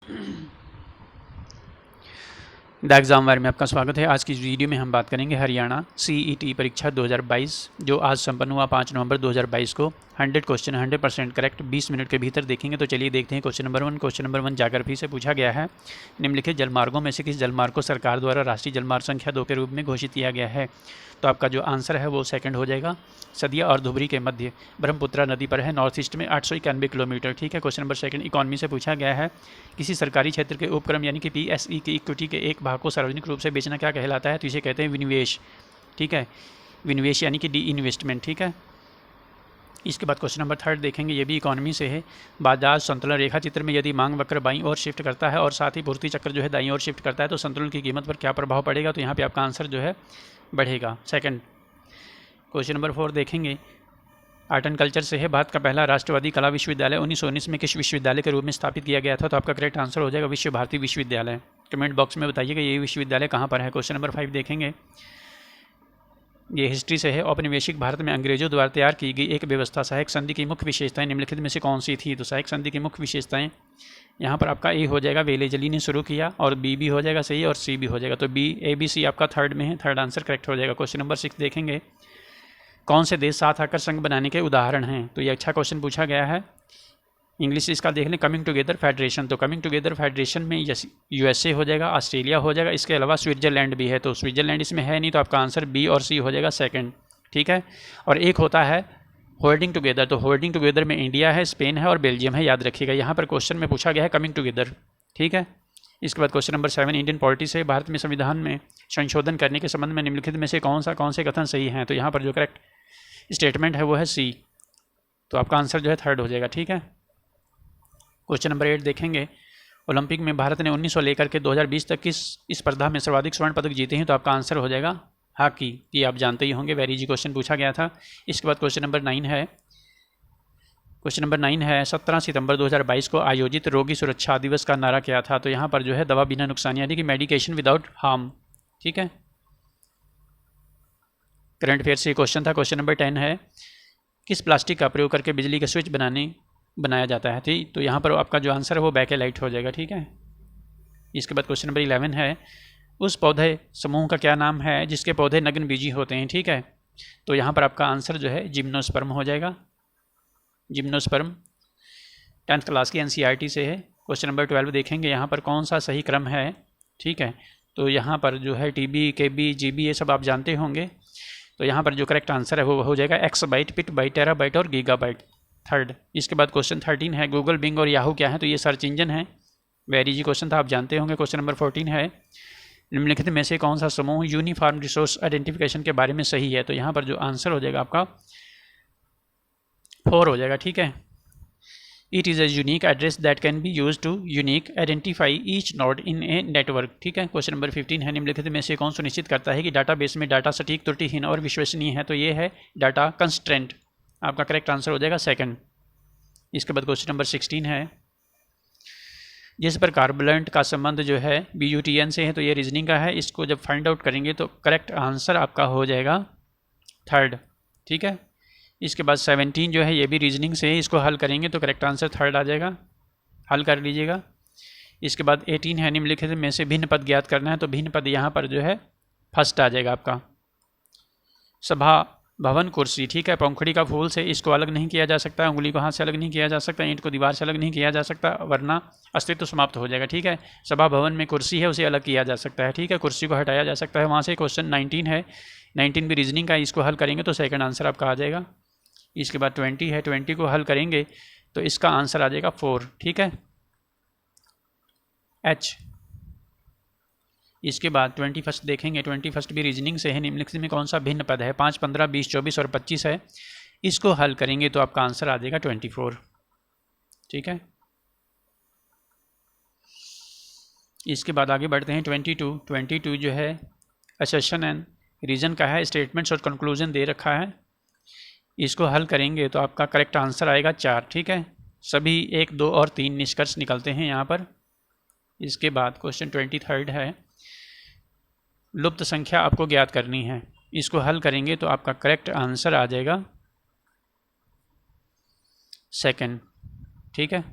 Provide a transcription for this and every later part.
The exam वार में आपका स्वागत है। आज की इस वीडियो में हम बात करेंगे हरियाणा सीईटी परीक्षा 2022 जो आज संपन्न हुआ 5 नवंबर 2022 को। 100 क्वेश्चन 100% करेक्ट 20 मिनट के भीतर देखेंगे। तो चलिए देखते हैं क्वेश्चन नंबर 1। क्वेश्चन नंबर 1 जाग्रफी से पूछा गया है, निम्नलिखित जलमार्गों में से किस जलमार्ग को सरकार द्वारा राष्ट्रीय जलमार्ग संख्या 2 के रूप में घोषित किया गया है। तो आपका जो आंसर है वो सेकंड हो जाएगा। सदिया और धुबरी के मध्य ब्रह्मपुत्रा नदी पर है, नॉर्थ ईस्ट में 891 किलोमीटर। ठीक है। क्वेश्चन नंबर सेकंड इकॉनमी से पूछा गया है, किसी सरकारी क्षेत्र के उपक्रम यानी कि पीएसई की इक्विटी के एक भाग को सार्वजनिक रूप से बेचना क्या कहलाता है। तो इसे कहते हैं विनिवेश। ठीक है, विनिवेश यानी कि डी इन्वेस्टमेंट। ठीक है। इसके बाद क्वेश्चन नंबर थर्ड देखेंगे, ये भी इकोनॉमी से है। बाजार संतुलन रेखा चित्र में यदि मांग वक्र बाईं ओर शिफ्ट करता है और साथ ही पूर्ति चक्र जो है दाईं ओर शिफ्ट करता है तो संतुलन की कीमत पर क्या प्रभाव पड़ेगा। तो यहाँ पे आपका आंसर जो है बढ़ेगा, सेकंड। क्वेश्चन नंबर 4 देखेंगे, आर्ट एंड कल्चर से है। भारत का पहला राष्ट्रवादी कला विश्वविद्यालय 1919 में किस विश्वविद्यालय के रूप में स्थापित किया गया था। तो आपका करेक्ट आंसर हो जाएगा विश्व भारती विश्वविद्यालय। कमेंट बॉक्स में बताइएगा ये विश्वविद्यालय कहाँ पर है। क्वेश्चन नंबर 5 देखेंगे, ये हिस्ट्री से है। औपनिवेशिक भारत में अंग्रेजों द्वारा तैयार की गई एक व्यवस्था सहायक संधि की मुख्य विशेषताएं निम्नलिखित में से कौन सी थी। तो सहायक संधि की मुख्य विशेषताएं यहाँ पर आपका ए हो जाएगा, वेलेजली ने शुरू किया, और बी भी हो जाएगा सही और सी भी हो जाएगा। तो बी ए बी सी आपका थर्ड में है, थर्ड आंसर करेक्ट हो जाएगा। क्वेश्चन नंबर 6 देखेंगे, कौन से देश साथ आकर संघ बनाने के उदाहरण हैं। तो ये अच्छा क्वेश्चन पूछा गया है। इंग्लिश इसका देख लें, कमिंग टुगेदर फेडरेशन। तो कमिंग टुगेदर फेडरेशन में यूएसए हो जाएगा, ऑस्ट्रेलिया हो जाएगा, इसके अलावा स्विट्जरलैंड भी है। तो स्विट्जरलैंड इसमें है नहीं, तो आपका आंसर बी और सी हो जाएगा, सेकंड। ठीक है। और एक होता है होल्डिंग टुगेदर। तो होल्डिंग टुगेदर में इंडिया है, स्पेन है और बेल्जियम है, याद रखिएगा। यहाँ पर क्वेश्चन में पूछा गया है कमिंग टुगेदर। ठीक है। इसके बाद क्वेश्चन नंबर 7 इंडियन पॉलिटी से, भारत में संविधान में संशोधन करने के संबंध में निम्नलिखित में से कौन से कथन सही हैं। तो यहाँ पर जो करेक्ट स्टेटमेंट है वो है सी। तो आपका आंसर जो है थर्ड हो जाएगा। ठीक है। क्वेश्चन नंबर 8 देखेंगे, ओलंपिक में भारत ने 1900 लेकर के 2020 तक किस स्पर्धा में सर्वाधिक स्वर्ण पदक जीते हैं। तो आपका आंसर हो जाएगा हॉकी, ये आप जानते ही होंगे, वेरी इजी क्वेश्चन पूछा गया था। इसके बाद क्वेश्चन नंबर 9 है। क्वेश्चन नंबर 9 है, 17 सितंबर 2022 को आयोजित रोगी सुरक्षा दिवस का नारा क्या था। तो यहाँ पर जो है दवा बिना नुकसान यानी कि मेडिकेशन विदाउट हार्म। ठीक है। करंट अफेयर से क्वेश्चन था। क्वेश्चन नंबर 10 है, किस प्लास्टिक का प्रयोग करके बिजली का स्विच बनाया जाता है। ठीक, तो यहाँ पर आपका जो आंसर है वो बैकेलाइट हो जाएगा। ठीक है। इसके बाद क्वेश्चन नंबर 11 है, उस पौधे समूह का क्या नाम है जिसके पौधे नग्न बीजी होते हैं। ठीक है। तो यहाँ पर आपका आंसर जो है जिम्नोस्पर्म हो जाएगा, जिम्नोस्पर्म। 10th क्लास की एनसीईआरटी से है। क्वेश्चन नंबर 12 देखेंगे, यहाँ पर कौन सा सही क्रम है। ठीक है। तो यहाँ पर जो है टीबी, केबी, जीबी ये सब आप जानते होंगे। तो यहाँ पर जो करेक्ट आंसर है वो हो जाएगा एक्सबाइट, पिटबाइट, टेराबाइट और गीगाबाइट, थर्ड। इसके बाद क्वेश्चन 13 है, गूगल, बिंग और याहू क्या है। तो ये सर्च इंजन है, वेरी इजी क्वेश्चन था, आप जानते होंगे। क्वेश्चन नंबर 14 है, निम्नलिखित में से कौन सा समूह यूनिफॉर्म रिसोर्स आइडेंटिफिकेशन के बारे में सही है। तो यहाँ पर जो आंसर हो जाएगा आपका 4 हो जाएगा। ठीक है। It is a unique address that can be use to unique identify each node in a network. ठीक है। क्वेश्चन नंबर 15 है, निम्नलिखित में से कौन सुनिश्चित करता है कि डाटाबेस में डाटा सटीक, त्रुटिहीन और विश्वसनीय है। तो ये है डाटा कंस्ट्रेंट। आपका करेक्ट आंसर हो जाएगा सेकंड। इसके बाद क्वेश्चन नंबर 16 है, जिस पर कार्बोलेंट का संबंध जो है BUTN से है। तो ये रीजनिंग का है, इसको जब फाइंड आउट करेंगे तो करेक्ट आंसर आपका हो जाएगा थर्ड। ठीक है। इसके बाद 17 जो है ये भी रीजनिंग से है, इसको हल करेंगे तो करेक्ट आंसर थर्ड आ जाएगा, हल कर लीजिएगा। इसके बाद 18 है, निम्नलिखित में से भिन्न पद ज्ञात करना है। तो भिन्न पद यहाँ पर जो है फर्स्ट आ जाएगा आपका, सभा भवन कुर्सी। ठीक है। पंखुड़ी का फूल से इसको अलग नहीं किया जा सकता, उंगली को हाथ से अलग नहीं किया जा सकता, ईंट को दीवार से अलग नहीं किया जा सकता, वरना अस्तित्व समाप्त हो जाएगा। ठीक है। सभा भवन में कुर्सी है, उसे अलग किया जा सकता है। ठीक है। कुर्सी को हटाया जा सकता है वहाँ से। क्वेश्चन 19 है, 19 भी रीजनिंग का, इसको हल करेंगे तो सेकंड आंसर आपका आ जाएगा। इसके बाद 20 है, 20 को हल करेंगे तो इसका आंसर आ जाएगा 4। ठीक है, H। इसके बाद 21 देखेंगे, 21 भी रीजनिंग से है। निम्नलिखित में कौन सा भिन्न पद है। 5, 15, 20, 24 और 25 है, इसको हल करेंगे तो आपका आंसर आ जाएगा 24। ठीक है। इसके बाद आगे बढ़ते हैं 22 जो है असर्शन एंड रीजन का है, स्टेटमेंट्स और कंक्लूजन दे रखा है, इसको हल करेंगे तो आपका करेक्ट आंसर आएगा 4। ठीक है। सभी 1, 2 और 3 निष्कर्ष निकलते हैं यहाँ पर। इसके बाद क्वेश्चन 23 है, लुप्त संख्या आपको ज्ञात करनी है, इसको हल करेंगे तो आपका करेक्ट आंसर आ जाएगा सेकंड। ठीक है।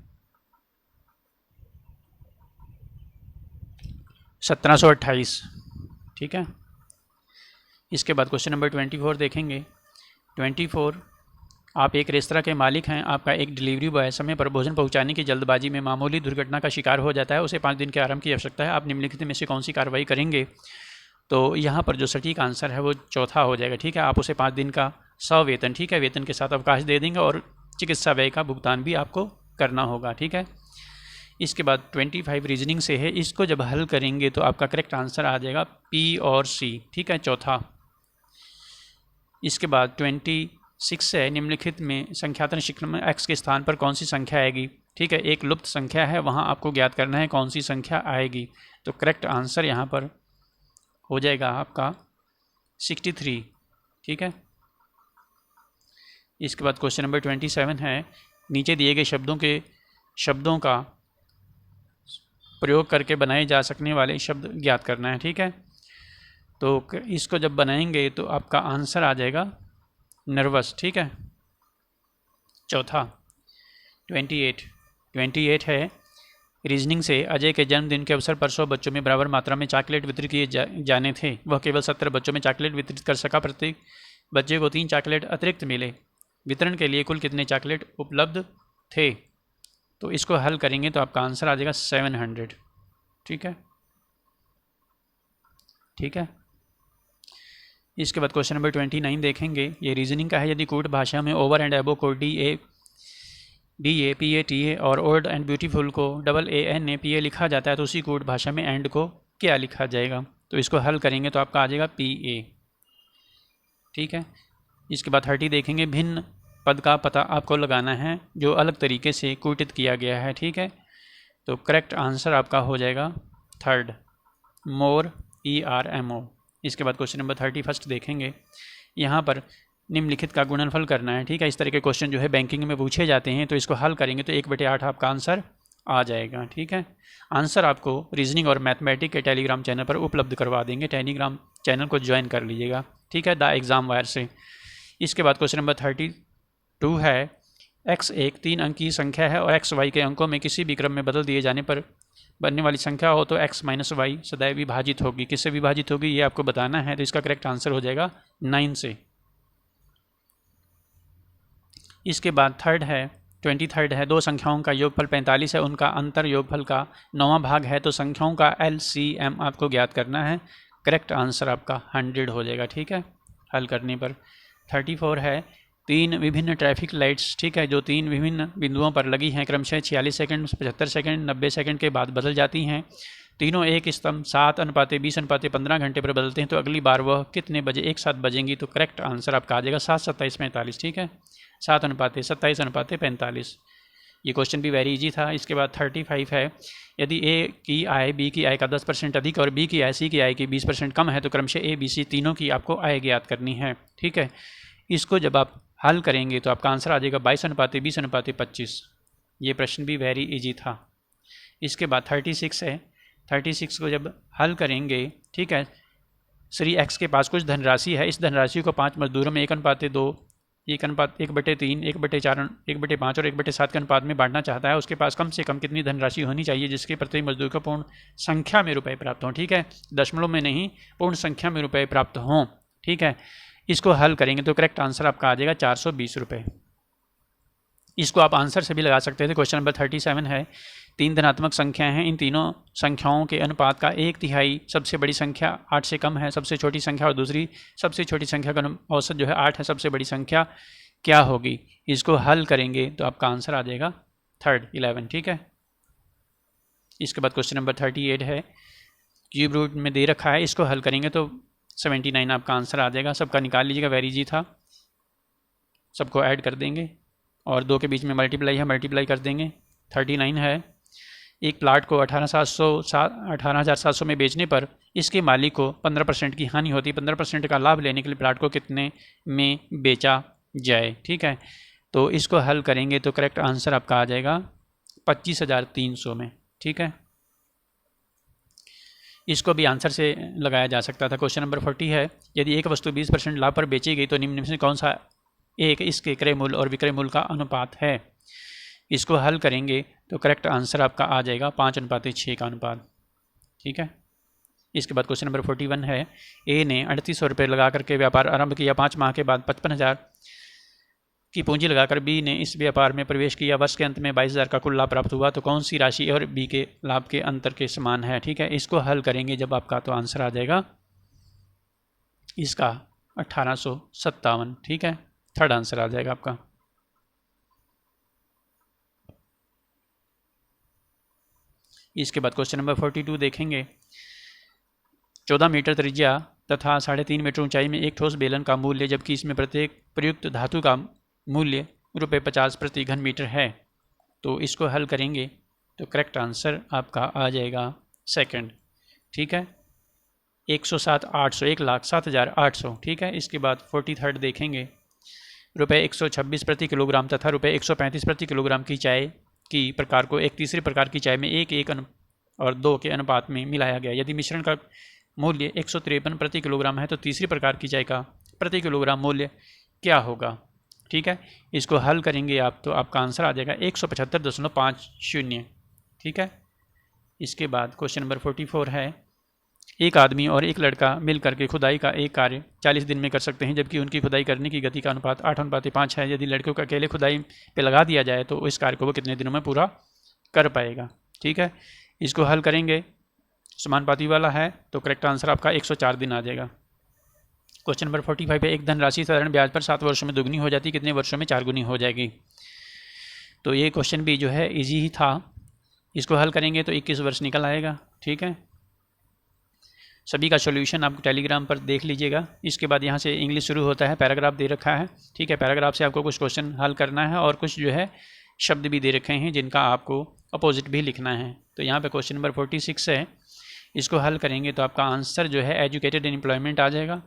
1728। ठीक है। इसके बाद क्वेश्चन नंबर 24 देखेंगे। 24, आप एक रेस्तरां के मालिक हैं। आपका एक डिलीवरी बॉय समय पर भोजन पहुंचाने की जल्दबाजी में मामूली दुर्घटना का शिकार हो जाता है। उसे 5 दिन के आराम की आवश्यकता है। आप निम्नलिखित में से कौन सी कार्रवाई करेंगे? तो यहाँ पर जो सटीक आंसर है वो चौथा हो जाएगा। ठीक है। आप उसे 5 दिन का सवेतन, ठीक है, वेतन के साथ अवकाश दे देंगे और चिकित्सा व्यय का भुगतान भी आपको करना होगा। ठीक है। इसके बाद 25 रीजनिंग से है। इसको जब हल करेंगे तो आपका करेक्ट आंसर आ जाएगा पी और सी। ठीक है, चौथा। इसके बाद 26 है। निम्नलिखित में संख्यात्मक शिक्षण में x के स्थान पर कौन सी संख्या आएगी? ठीक है, एक लुप्त संख्या है, वहाँ आपको ज्ञात करना है कौन सी संख्या आएगी। तो करेक्ट आंसर यहाँ पर हो जाएगा आपका 63। ठीक है। इसके बाद क्वेश्चन नंबर 27 है। नीचे दिए गए शब्दों का प्रयोग करके बनाए जा सकने वाले शब्द ज्ञात करना है। ठीक है। तो इसको जब बनाएंगे तो आपका आंसर आ जाएगा नर्वस। ठीक है, चौथा। 28 है। रीजनिंग से अजय के जन्मदिन के अवसर पर 100 बच्चों में बराबर मात्रा में चॉकलेट वितरित किए जाने थे। वह केवल 17 बच्चों में चॉकलेट वितरित कर सका। प्रत्येक बच्चे को 3 चॉकलेट अतिरिक्त मिले। वितरण के लिए कुल कितने चॉकलेट उपलब्ध थे? तो इसको हल करेंगे तो आपका आंसर आ जाएगा 700। ठीक है। ठीक है। इसके बाद क्वेश्चन नंबर 29 देखेंगे। ये रीजनिंग का है। यदि कूट भाषा में ओवर एंड एबो को DAPATA और ओल्ड एंड ब्यूटीफुल को AANAPA लिखा जाता है तो उसी कूट भाषा में एंड को क्या लिखा जाएगा? तो इसको हल करेंगे तो आपका आ जाएगा PA। ठीक है। इसके बाद 30 देखेंगे। भिन्न पद का पता आपको लगाना है जो अलग तरीके से कूटित किया गया है। ठीक है। तो करेक्ट आंसर आपका हो जाएगा 3rd, मोर, ERMO। इसके बाद क्वेश्चन नंबर 31 देखेंगे। यहाँ पर निम्नलिखित का गुणनफल करना है। ठीक है। इस तरह के क्वेश्चन जो है बैंकिंग में पूछे जाते हैं। तो इसको हल करेंगे तो 1/8 आपका आंसर आ जाएगा। ठीक है। आंसर आपको रीजनिंग और मैथमेटिक्स के टेलीग्राम चैनल पर उपलब्ध करवा देंगे। टेलीग्राम चैनल को ज्वाइन कर लीजिएगा। ठीक है, द एग्ज़ाम वायर से। इसके बाद क्वेश्चन नंबर 32 है। x एक 3 अंक की संख्या है और x y के अंकों में किसी भी क्रम में बदल दिए जाने पर बनने वाली संख्या हो तो x - y सदैव विभाजित होगी। किससे विभाजित होगी ये आपको बताना है। तो इसका करेक्ट आंसर हो जाएगा 9 से। इसके बाद 23 है। 2 संख्याओं का योगफल 45 है। उनका अंतर योगफल का 9वां भाग है तो संख्याओं का LCM आपको ज्ञात करना है। करेक्ट आंसर आपका 100 हो जाएगा। ठीक है, हल करने पर। 34 है। 3 विभिन्न ट्रैफिक लाइट्स, ठीक है, जो 3 विभिन्न बिंदुओं पर लगी हैं, क्रमशः 46 सेकंड, 75 सेकंड, 90 सेकंड के बाद बदल जाती हैं। तीनों एक स्तंभ 7:20:15 घंटे पर बदलते हैं तो अगली बार वह कितने बजे एक साथ बजेंगी? तो करेक्ट आंसर आपका आ जाएगा 7, 27, 45। ठीक है, 7:27:45। ये क्वेश्चन भी वेरी इजी था। इसके बाद 35 है। यदि ए की आय बी की आय का 10% अधिक और बी की आय सी की आय की 20% कम है तो क्रमशः ए बी सी तीनों की आपको आय ज्ञात करनी है। ठीक है, इसको जब आप हल करेंगे तो आपका आंसर आ जाएगा 22:20:25। ये प्रश्न भी वेरी इजी था। इसके बाद 36 है। 36 को जब हल करेंगे, ठीक है, श्री एक्स के पास कुछ धनराशि है। इस धनराशि को 5 मजदूरों में 1:2, 1:3, 1/4, 1/5 और 1/7 के अनुपात में बांटना चाहता है। उसके पास कम से कम कितनी धनराशि होनी चाहिए जिसके प्रत्येक मजदूर को पूर्ण संख्या में रुपए प्राप्त हों? ठीक है, दशमलव में नहीं, पूर्ण संख्या में रुपए प्राप्त हों। ठीक है, इसको हल करेंगे तो करेक्ट आंसर आपका आ जाएगा 420 रुपये। इसको आप आंसर से भी लगा सकते थे। क्वेश्चन नंबर 37 है। 3 धनात्मक संख्याएं हैं। इन तीनों संख्याओं के अनुपात का 1/3 सबसे बड़ी संख्या 8 से कम है, सबसे छोटी संख्या, और दूसरी सबसे छोटी संख्या का औसत जो है 8 है, सबसे बड़ी संख्या क्या होगी? इसको हल करेंगे तो आपका आंसर आ जाएगा 11। ठीक है, इसके बाद क्वेश्चन नंबर 38 है। क्यूब रूट में दे रखा है, इसको हल करेंगे तो 79 आपका आंसर आ जाएगा। सबका निकाल लीजिएगा, वेरी इजी था। सबको ऐड कर देंगे और 2 के बीच में मल्टीप्लाई है, मल्टीप्लाई कर देंगे। 39 है। एक प्लाट को 18,700 में बेचने पर इसके मालिक को 15% की हानि होती है। 15% का लाभ लेने के लिए प्लाट को कितने में बेचा जाए? ठीक है, तो इसको हल करेंगे तो करेक्ट आंसर आपका आ जाएगा 25,300 में। ठीक है, इसको भी आंसर से लगाया जा सकता था। क्वेश्चन नंबर 40 है। यदि एक वस्तु 20% लाभ पर बेची गई तो निम्न में से कौन सा एक इसके क्रय मूल्य और विक्रय मूल्य का अनुपात है? इसको हल करेंगे तो करेक्ट आंसर आपका आ जाएगा 5:6 का अनुपात। ठीक है, इसके बाद क्वेश्चन नंबर 41 है, ए ने 3800 रुपये लगा करके व्यापार आरंभ किया। 5 माह के बाद 55,000 की पूंजी लगाकर बी ने इस व्यापार में प्रवेश किया। वर्ष के अंत में 22,000 का कुल लाभ प्राप्त हुआ। तो कौन सी राशि और बी के लाभ के अंतर के समान है? ठीक है, इसको हल करेंगे जब आपका, तो आंसर आ जाएगा इसका 1857। ठीक है, थर्ड आंसर आ जाएगा आपका। इसके बाद क्वेश्चन नंबर 42 देखेंगे। 14 मीटर त्रिज्या तथा 3.5 मीटर ऊंचाई में एक ठोस बेलन का मूल्य, जबकि इसमें प्रत्येक प्रयुक्त धातु का मूल्य ₹50 प्रति घन मीटर है। तो इसको हल करेंगे तो करेक्ट आंसर आपका आ जाएगा सेकंड। ठीक है, 107,800, 1,07,800। ठीक है, इसके बाद 43 देखेंगे। ₹126 प्रति किलोग्राम तथा ₹135 प्रति किलोग्राम की चाय की प्रकार को एक तीसरे प्रकार की चाय में 1 और 2 के अनुपात में मिलाया गया। यदि मिश्रण का मूल्य 153 प्रति किलोग्राम है तो तीसरी प्रकार की चाय का प्रति किलोग्राम मूल्य क्या होगा? ठीक है, इसको हल करेंगे आप तो आपका आंसर आ जाएगा 175.50। ठीक है, इसके बाद क्वेश्चन नंबर 44 है, एक आदमी और एक लड़का मिलकर के खुदाई का एक कार्य 40 दिन में कर सकते हैं, जबकि उनकी खुदाई करने की गति का अनुपात 8:5 है। यदि लड़के को अकेले खुदाई पे लगा दिया जाए तो इस कार्य को वो कितने दिनों में पूरा कर पाएगा? ठीक है, इसको हल करेंगे, समानुपाती वाला है तो करेक्ट आंसर आपका 104 दिन आ जाएगा। क्वेश्चन नंबर 45 है, एक धनराशि साधारण ब्याज पर 7 वर्षों में दोगुनी हो जाती, कितने वर्षों में 4 गुनी हो जाएगी? तो ये क्वेश्चन भी जो है ईजी ही था, इसको हल करेंगे तो 21 वर्ष निकल आएगा। ठीक है, सभी का सॉल्यूशन आप टेलीग्राम पर देख लीजिएगा। इसके बाद यहाँ से इंग्लिश शुरू होता है, पैराग्राफ दे रखा है। ठीक है, पैराग्राफ से आपको कुछ क्वेश्चन हल करना है और कुछ जो है शब्द भी दे रखे हैं जिनका आपको अपोजिट भी लिखना है। तो यहाँ पे क्वेश्चन नंबर 46 है, इसको हल करेंगे तो आपका आंसर जो है एजुकेटेड इन एम्प्लॉयमेंट आ जाएगा।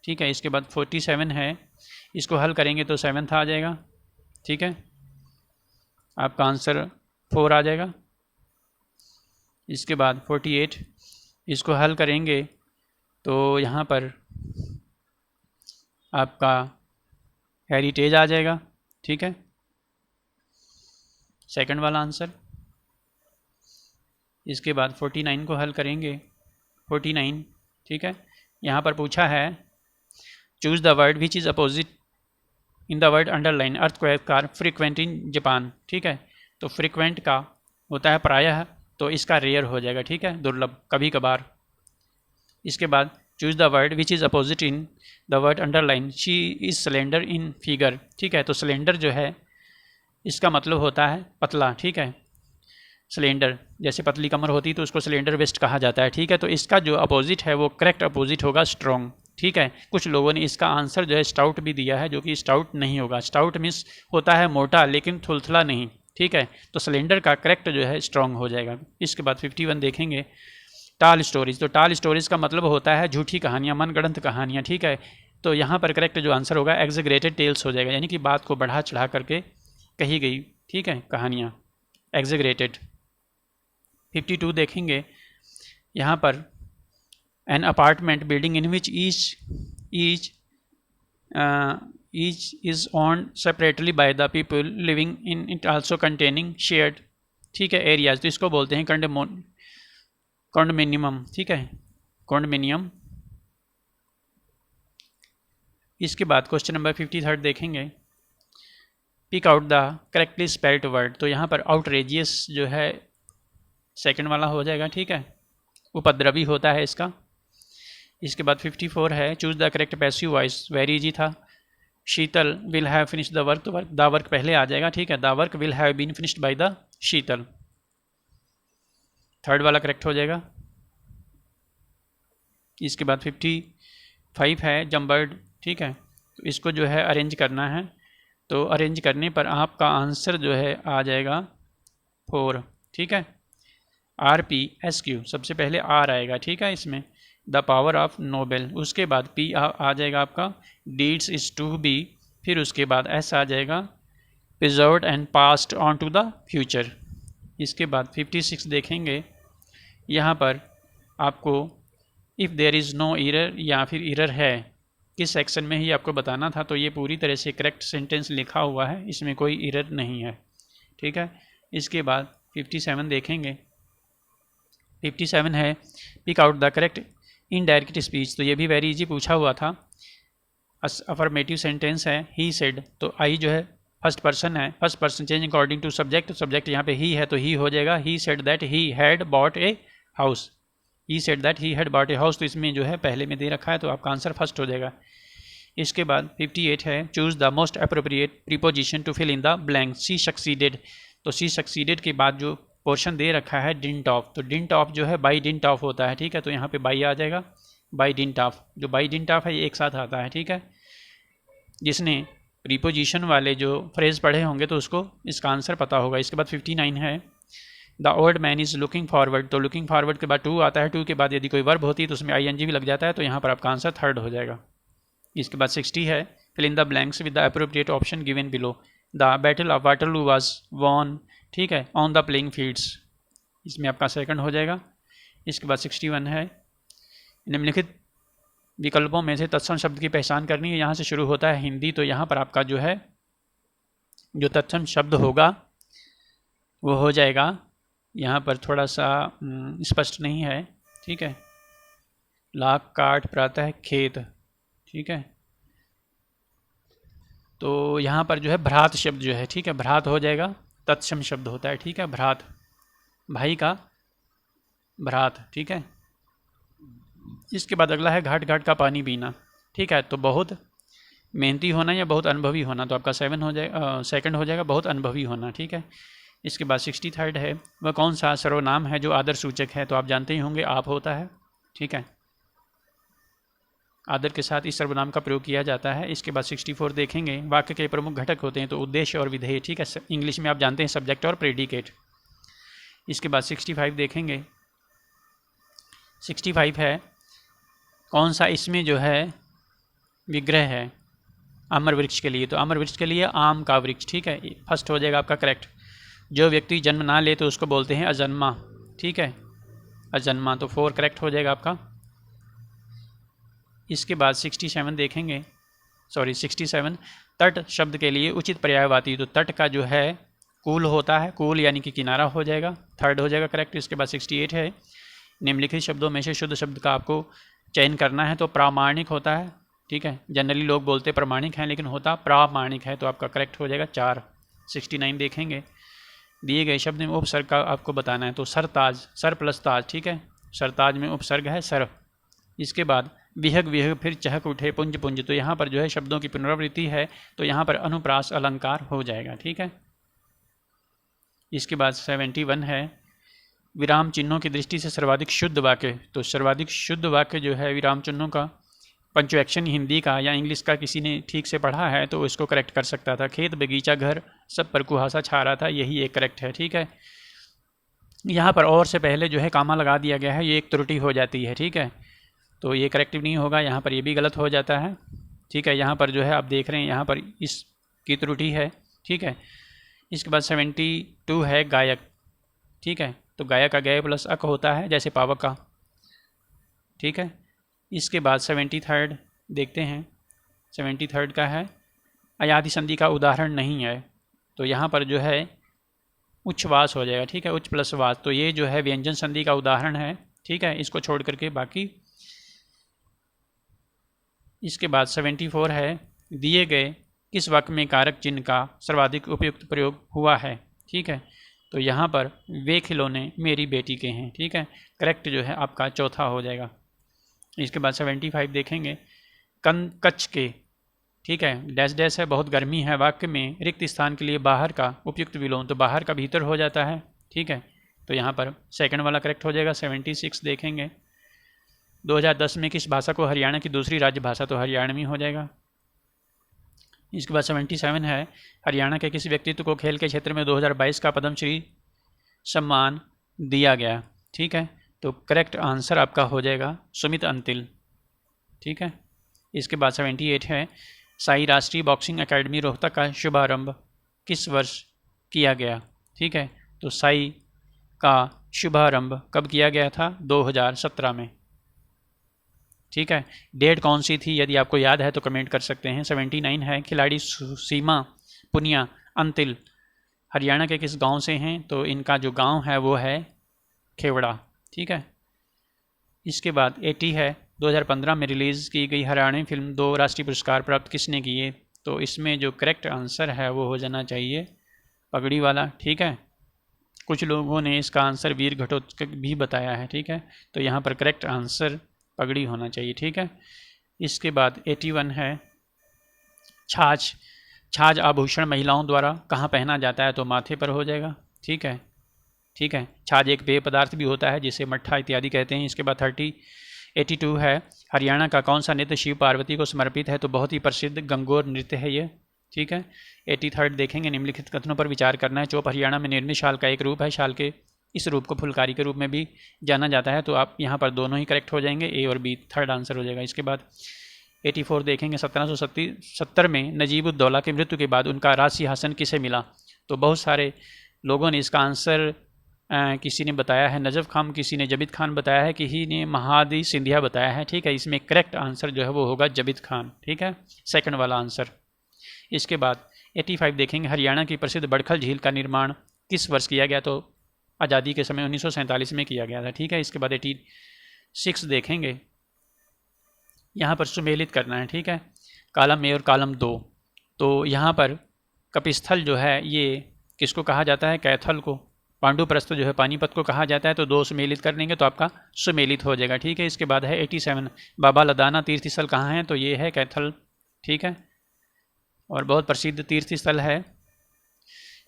ठीक है, इसके बाद 47 है, इसको हल करेंगे तो 7th आ जाएगा। ठीक है, आपका आंसर 4 आ जाएगा। इसके बाद 48, इसको हल करेंगे तो यहाँ पर आपका हेरिटेज आ जाएगा। ठीक है, सेकंड वाला आंसर। इसके बाद 49 को हल करेंगे, 49। ठीक है, यहाँ पर पूछा है choose the word which is opposite in the word underline earthquake car frequent in Japan. ठीक है, तो फ्रीक्वेंट का होता है प्रायः, तो इसका रेयर हो जाएगा। ठीक है, दुर्लभ, कभी कभार। इसके बाद choose the word which is opposite in the word underline she is cylinder in figure. ठीक है, तो सिलेंडर जो है इसका मतलब होता है पतला। ठीक है, सिलेंडर जैसे पतली कमर होती है तो उसको सिलेंडर वेस्ट कहा जाता है। ठीक है, तो इसका जो अपोजिट है वो करेक्ट अपोजिट होगा स्ट्रॉन्ग। ठीक है, कुछ लोगों ने इसका आंसर जो है स्टाउट भी दिया है, जो कि स्टाउट नहीं होगा। स्टाउट मीन्स होता है मोटा लेकिन थुलथुला नहीं। ठीक है, तो सिलेंडर का करेक्ट जो है स्ट्रॉन्ग हो जाएगा। इसके बाद 51 देखेंगे, टाल स्टोरीज। तो टाल स्टोरीज का मतलब होता है झूठी कहानियाँ, मनगढ़ंत कहानियाँ। ठीक है, तो यहाँ पर करेक्ट जो आंसर होगा एग्जेगरेटेड टेल्स हो जाएगा, यानी कि बात को बढ़ा चढ़ा करके कही गई। ठीक है, कहानियाँ एग्जेगरेटेड। 52 देखेंगे, यहाँ पर an apartment building in which each is owned separately by the people living in it also containing shared. ठीक है, एरियाज, तो इसको बोलते हैं कॉन्डोमिनियम। ठीक है, कॉन्डोमिनियम। इसके बाद क्वेश्चन नंबर 53 देखेंगे, pick out the correctly spelled word. तो यहाँ पर आउटरेजियस जो है सेकंड वाला हो जाएगा। ठीक है, उपद्रवी होता है इसका। इसके बाद 54 है, choose the correct passive voice. Very easy था। Sheetal will have finished the work, तो द वर्क पहले आ जाएगा। ठीक है, the work will have been finished by the Sheetal, third वाला करेक्ट हो जाएगा। इसके बाद 55 है, जम्बर्ड। ठीक है, तो इसको जो है अरेंज करना है, तो अरेंज करने पर आपका आंसर जो है आ जाएगा 4। ठीक है, RPSQ, सबसे पहले R आएगा। ठीक है, इसमें द पावर ऑफ नोबेल। उसके बाद P आ जाएगा आपका डीड्स इज टू बी। फिर उसके बाद S आ जाएगा preserved and passed on to the future. इसके बाद 56 देखेंगे, यहाँ पर आपको if there is no error या फिर एरर है किस सेक्शन में ही आपको बताना था, तो ये पूरी तरह से करेक्ट सेंटेंस लिखा हुआ है, इसमें कोई एरर नहीं है। ठीक है, इसके बाद 57 देखेंगे, 57 है pick out the correct indirect speech, तो ये भी वेरी इजी पूछा हुआ था। अफर्मेटिव सेंटेंस है ही सेड, तो आई जो है फर्स्ट पर्सन है, first person change according to subject, subject यहाँ पे ही है तो ही हो जाएगा। He said that he had bought a house, he said that he had bought a house, तो इसमें जो है पहले में दे रखा है तो आपका आंसर फर्स्ट हो जाएगा। इसके बाद 58 है choose the most appropriate preposition to fill in the blank, she succeeded, तो सी सक्सीडेड के बाद जो पोर्शन दे रखा है डिडंट ऑफ, तो डिडंट ऑफ जो है बाई डिडंट ऑफ होता है, ठीक है, तो यहाँ पे बाई आ जाएगा, बाई डिडंट ऑफ, जो बाई डिडंट ऑफ है ये एक साथ आता है, ठीक है। जिसने प्रीपोजिशन वाले जो फ्रेज पढ़े होंगे तो उसको इसका आंसर पता होगा। इसके बाद 59 है the old man is looking forward, तो लुकिंग फॉरवर्ड के बाद टू आता है, टू के बाद यदि कोई वर्ब होती है तो उसमें ING भी लग जाता है, तो यहाँ पर आपका आंसर थर्ड हो जाएगा। इसके बाद 60 है fill in the blanks with the appropriate option given below, the battle of Waterloo was won, ठीक है, ऑन द प्लेइंग फील्ड्स, इसमें आपका सेकंड हो जाएगा। इसके बाद 61 है निम्नलिखित विकल्पों में से तत्सम शब्द की पहचान करनी है, यहाँ से शुरू होता है हिंदी, तो यहाँ पर आपका जो है जो तत्सम शब्द होगा वो हो जाएगा, यहाँ पर थोड़ा सा स्पष्ट नहीं है, ठीक है, लाख काट प्रातः खेत, ठीक है, तो यहाँ पर जो है भ्रात शब्द जो है, ठीक है, भ्रात हो जाएगा, तत्सम शब्द होता है, ठीक है, भ्रात, भाई का भ्रात, ठीक है। इसके बाद अगला है घाट घाट का पानी पीना, ठीक है, तो बहुत मेहनती होना या बहुत अनुभवी होना, तो आपका सेकंड हो जाएगा बहुत अनुभवी होना, ठीक है। इसके बाद 63 है वह कौन सा सर्वनाम है जो आदर सूचक है, तो आप जानते ही होंगे आप होता है, ठीक है, आदर के साथ इस सर्वनाम का प्रयोग किया जाता है। इसके बाद 64 देखेंगे वाक्य के प्रमुख घटक होते हैं, तो उद्देश्य और विधेय, ठीक है, इंग्लिश में आप जानते हैं सब्जेक्ट और प्रेडिकेट। इसके बाद 65 देखेंगे, 65 है कौन सा इसमें जो है विग्रह है अमर वृक्ष के लिए, तो अमर वृक्ष के लिए आम का वृक्ष, ठीक है, फर्स्ट हो जाएगा आपका करेक्ट। जो व्यक्ति जन्म ना ले तो उसको बोलते हैं अजन्मा, ठीक है, अजन्मा, तो 4 करेक्ट हो जाएगा आपका। इसके बाद 67 देखेंगे, 67 तट शब्द के लिए उचित पर्यायवाची, तो तट का जो है कूल होता है, कूल यानी कि किनारा हो जाएगा, थर्ड हो जाएगा करेक्ट। इसके बाद 68 है निम्नलिखित शब्दों में से शुद्ध शब्द का आपको चयन करना है, तो प्रामाणिक होता है, ठीक है, जनरली लोग बोलते प्रामाणिक हैं लेकिन होता प्रामाणिक है, तो आपका करेक्ट हो जाएगा 4। 69 देखेंगे दिए गए शब्द में उपसर्ग का आपको बताना है, तो सरताज, सर प्लस ताज, ठीक है, सरताज में उपसर्ग है सर। इसके बाद विहग विहग फिर चहक उठे पुंज पुंज, तो यहाँ पर जो है शब्दों की पुनरावृत्ति है, तो यहाँ पर अनुप्रास अलंकार हो जाएगा, ठीक है। इसके बाद 71 है विराम चिन्हों की दृष्टि से सर्वाधिक शुद्ध वाक्य, तो सर्वाधिक शुद्ध वाक्य जो है विराम चिन्हों का पंक्चुएशन हिंदी का या इंग्लिश का किसी ने ठीक से पढ़ा है तो इसको करेक्ट कर सकता था। खेत बगीचा घर सब पर कुहासा छा रहा था, यही एक करेक्ट है, ठीक है। यहाँ पर और से पहले जो है कामा लगा दिया गया है, ये एक त्रुटि हो जाती है, ठीक है, तो ये करेक्ट नहीं होगा, यहाँ पर ये भी गलत हो जाता है, ठीक है। यहाँ पर जो है आप देख रहे हैं यहाँ पर इसकी त्रुटि है, ठीक है। इसके बाद 72 है गायक, ठीक है, तो गायक का गय प्लस अक होता है जैसे पावक का, ठीक है। इसके बाद 73 देखते हैं, 73 का है अयाधि संधि का उदाहरण नहीं है, तो यहाँ पर जो है उच्छवास हो जाएगा, ठीक है, उच्च प्लस वास, तो ये जो है व्यंजन संधि का उदाहरण है, ठीक है, इसको छोड़ करके बाकी। इसके बाद 74 है दिए गए किस वाक्य में कारक चिन्ह का सर्वाधिक उपयुक्त प्रयोग हुआ है, ठीक है, तो यहाँ पर वे खिलौने मेरी बेटी के हैं, ठीक है, करेक्ट जो है आपका चौथा हो जाएगा। इसके बाद 75 देखेंगे कच्छ के, ठीक है, डैश डैश है बहुत गर्मी है वाक्य में रिक्त स्थान के लिए बाहर का उपयुक्त विलोम, तो बाहर का भीतर हो जाता है, ठीक है, तो यहाँ पर सेकंड वाला करेक्ट हो जाएगा। 76 देखेंगे 2010 में किस भाषा को हरियाणा की दूसरी राज्य भाषा, तो हरियाणवी हो जाएगा। इसके बाद 77 है हरियाणा के किस व्यक्तित्व को खेल के क्षेत्र में 2022 का पद्मश्री सम्मान दिया गया, ठीक है, तो करेक्ट आंसर आपका हो जाएगा सुमित अंतिल, ठीक है। इसके बाद 78 है साई राष्ट्रीय बॉक्सिंग एकेडमी रोहतक का शुभारंभ किस वर्ष किया गया, ठीक है, तो साई का शुभारंभ कब किया गया था, 2017 में, ठीक है। डेट कौन सी थी यदि आपको याद है तो कमेंट कर सकते हैं। 79 है खिलाड़ी सीमा पुनिया अंतिल हरियाणा के किस गांव से हैं, तो इनका जो गांव है वो है खेवड़ा, ठीक है। इसके बाद 80 है, 2015 में रिलीज़ की गई हरियाणवी फिल्म 2 राष्ट्रीय पुरस्कार प्राप्त किसने किए? तो इसमें जो करेक्ट आंसर है वो हो जाना चाहिए पगड़ी वाला, ठीक है। कुछ लोगों ने इसका आंसर वीर घटोत्कच भी बताया है, ठीक है। तो यहाँ पर करेक्ट आंसर पगड़ी होना चाहिए, ठीक है। इसके बाद 81 है छाछ। छाछ आभूषण महिलाओं द्वारा कहाँ पहना जाता है? तो माथे पर हो जाएगा, ठीक है। ठीक है, छाछ एक पेय पदार्थ भी होता है जिसे मट्ठा इत्यादि कहते हैं। इसके बाद 82 है हरियाणा का कौन सा नृत्य शिव पार्वती को समर्पित है? तो बहुत ही प्रसिद्ध गंगोर नृत्य है ये, ठीक है। 83 देखेंगे, निम्नलिखित कथनों पर विचार करना है। चौप हरियाणा में निर्मित शाल का एक रूप है। शाल के इस रूप को फुलकारी के रूप में भी जाना जाता है। तो आप यहाँ पर दोनों ही करेक्ट हो जाएंगे, ए और बी, थर्ड आंसर हो जाएगा। इसके बाद 84 देखेंगे, 1770 में नजीब-उद-दौला की मृत्यु के बाद उनका राज सिंहासन किसे मिला? तो बहुत सारे लोगों ने इसका आंसर किसी ने बताया है नजफ खान, किसी ने जबित खान बताया है, किसी ने महादी सिंधिया बताया है, ठीक है। इसमें करेक्ट आंसर जो है वो होगा जबित खान, ठीक है, सेकंड वाला आंसर। इसके बाद 85 देखेंगे, हरियाणा की प्रसिद्ध बड़खल झील का निर्माण किस वर्ष किया गया? तो आज़ादी के समय 1947 में किया गया था, ठीक है। इसके बाद 86 देखेंगे, यहाँ पर सुमेलित करना है, ठीक है, कॉलम ए और कॉलम 2। तो यहाँ पर कपिस्थल जो है ये किसको कहा जाता है? कैथल को। पांडुप्रस्थ जो है पानीपत को कहा जाता है। तो 2 सुमेलित कर देंगे तो आपका सुमेलित हो जाएगा, ठीक है। इसके बाद है 87, बाबा लदाना तीर्थ स्थल कहाँ है? तो ये है कैथल, ठीक है, और बहुत प्रसिद्ध तीर्थ स्थल है।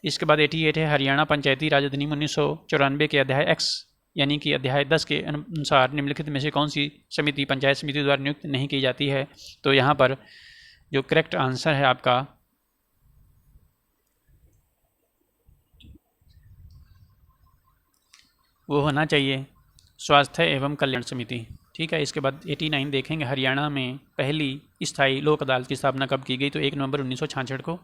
इसके बाद 88 है हरियाणा पंचायती राज अधिनियम 1994 के अध्याय X यानी कि अध्याय 10 के अनुसार निम्नलिखित में से कौन सी समिति पंचायत समिति द्वारा नियुक्त नहीं की जाती है? तो यहाँ पर जो करेक्ट आंसर है आपका वो होना चाहिए स्वास्थ्य एवं कल्याण समिति, ठीक है। इसके बाद 89 देखेंगे, हरियाणा में पहली स्थायी लोक अदालत की स्थापना कब की गई? तो 1 नवंबर 1966 को,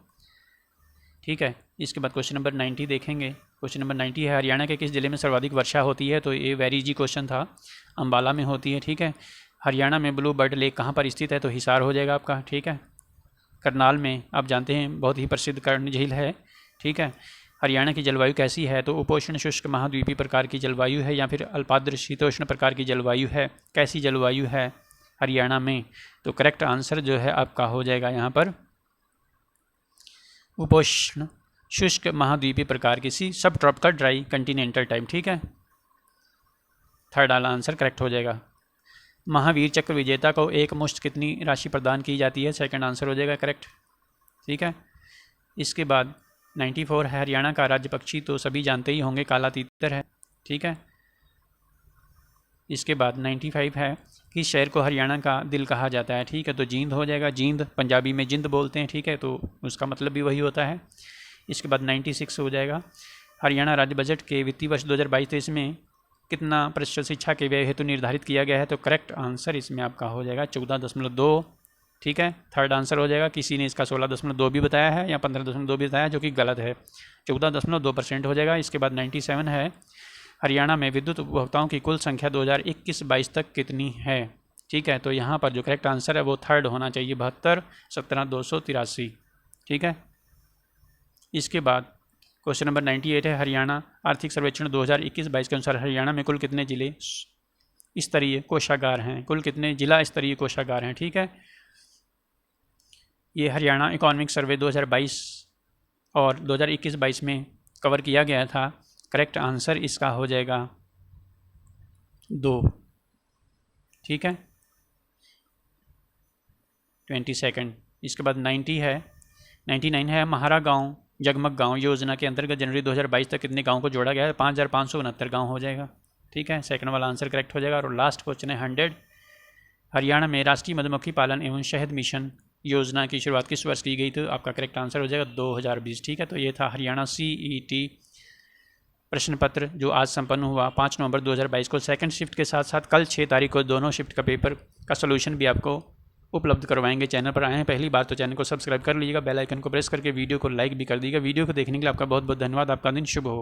ठीक है। इसके बाद क्वेश्चन नंबर 90 देखेंगे। क्वेश्चन नंबर 90 है हरियाणा के किस जिले में सर्वाधिक वर्षा होती है? तो ये वेरी इजी क्वेश्चन था, अम्बाला में होती है, ठीक है। हरियाणा में ब्लू बर्ड लेक कहाँ पर स्थित है? तो हिसार हो जाएगा आपका, ठीक है। करनाल में आप जानते हैं बहुत ही प्रसिद्ध कर्ण झील है, ठीक है। हरियाणा की जलवायु कैसी है? तो उपोष्ण शुष्क महाद्वीपीय प्रकार की जलवायु है या फिर अल्पाद्र शीतोष्ण प्रकार की जलवायु है? कैसी जलवायु है हरियाणा में? तो करेक्ट आंसर जो है आपका हो जाएगा यहाँ पर उपोष्ण शुष्क महाद्वीपीय प्रकार की, सी सब ट्रॉपिकल ड्राई कंटिनेंटल टाइप, ठीक है। थर्ड वाला आंसर करेक्ट हो जाएगा। महावीर चक्र विजेता को एक मुश्त कितनी राशि प्रदान की जाती है? सेकंड आंसर हो जाएगा करेक्ट, ठीक है। इसके बाद 94 है हरियाणा का राज्य पक्षी, तो सभी जानते ही होंगे काला तीतर है, ठीक है। इसके बाद 95 है किस शहर को हरियाणा का दिल कहा जाता है? ठीक है, तो जींद हो जाएगा। जींद पंजाबी में जिंद बोलते हैं, ठीक है, तो उसका मतलब भी वही होता है। इसके बाद 96 हो जाएगा, हरियाणा राज्य बजट के वित्तीय वर्ष 2022-23 में कितना प्रतिशत शिक्षा के व्यय हेतु निर्धारित किया गया है? तो करेक्ट आंसर इसमें आपका हो जाएगा 14.2, ठीक है। थर्ड आंसर हो जाएगा। किसी ने इसका 16.2 भी बताया है या 15.2 भी बताया, जो कि गलत है, 14.2% हो जाएगा। इसके बाद 97 है हरियाणा में विद्युत उपभोक्ताओं की कुल संख्या 2021-22 तक कितनी है? ठीक है, तो यहाँ पर जो करेक्ट आंसर है वो थर्ड होना चाहिए, 72, 17, 283, ठीक है। इसके बाद क्वेश्चन नंबर 98 है हरियाणा आर्थिक सर्वेक्षण 2021-22 के अनुसार हरियाणा में कुल कितने जिले स्तरीय कोषागार हैं? कुल कितने जिला स्तरीय कोषागार हैं? ठीक है, ये हरियाणा इकोनॉमिक सर्वे 2022 और 2021-22 में कवर किया गया था। करेक्ट आंसर इसका हो जाएगा 2, ठीक है, 22। इसके बाद 99 है महारा गांव जगमग गांव योजना के अंतर्गत जनवरी 2022 तक कितने गांव को जोड़ा गया है? 5569 गांव हो जाएगा, ठीक है, सेकंड वाला आंसर करेक्ट हो जाएगा। और लास्ट क्वेश्चन है 100, हरियाणा में राष्ट्रीय मधुमक्खी पालन एवं शहद मिशन योजना की शुरुआत किस वर्ष की गई? तो आपका करेक्ट आंसर हो जाएगा 2020, ठीक है। तो ये था हरियाणा CET प्रश्न पत्र जो आज संपन्न हुआ 5 नवंबर 2022 को। सेकंड शिफ्ट के साथ साथ कल 6 तारीख को दोनों शिफ्ट का पेपर का सोल्यूशन भी आपको उपलब्ध करवाएंगे। चैनल पर आए हैं पहली बार तो चैनल को सब्सक्राइब कर लीजिएगा, बेल आइकन को प्रेस करके वीडियो को लाइक भी कर दीजिएगा। वीडियो को देखने के लिए आपका बहुत बहुत धन्यवाद। आपका दिन शुभ हो।